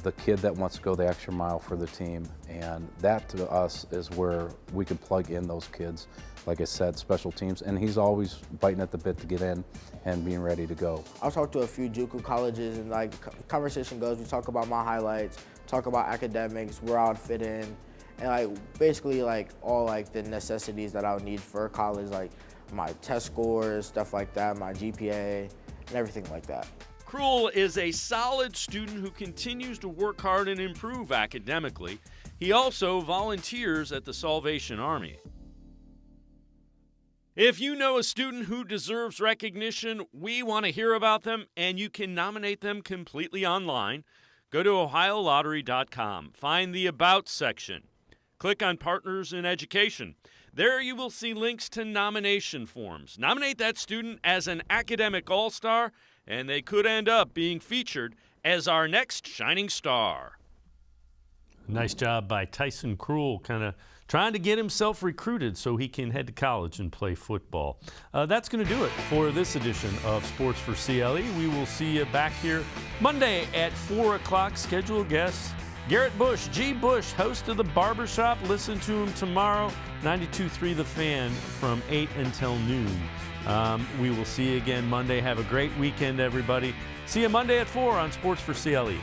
the kid that wants to go the extra mile for the team, and that to us is where we can plug in those kids. Like I said, special teams, and he's always biting at the bit to get in and being ready to go. I've talked to a few JUCO colleges, and conversation goes, we talk about my highlights, talk about academics, where I would fit in, and basically all the necessities that I would need for college, like my test scores, stuff like that, my GPA, and everything like that. Cruel is a solid student who continues to work hard and improve academically. He also volunteers at the Salvation Army. If you know a student who deserves recognition, we want to hear about them, and you can nominate them completely online. Go to OhioLottery.com. Find the About section. Click on Partners in Education. There you will see links to nomination forms. Nominate that student as an academic all-star, and they could end up being featured as our next shining star. Nice job by Tyson Cruel, kind of trying to get himself recruited so he can head to college and play football. That's going to do it for this edition of Sports for CLE. We will see you back here Monday at 4 o'clock. Scheduled guests, Garrett Bush, G. Bush, host of The Barbershop. Listen to him tomorrow, 92.3 The Fan from 8 until noon. We will see you again Monday. Have a great weekend, everybody. See you Monday at 4 on Sports for CLE.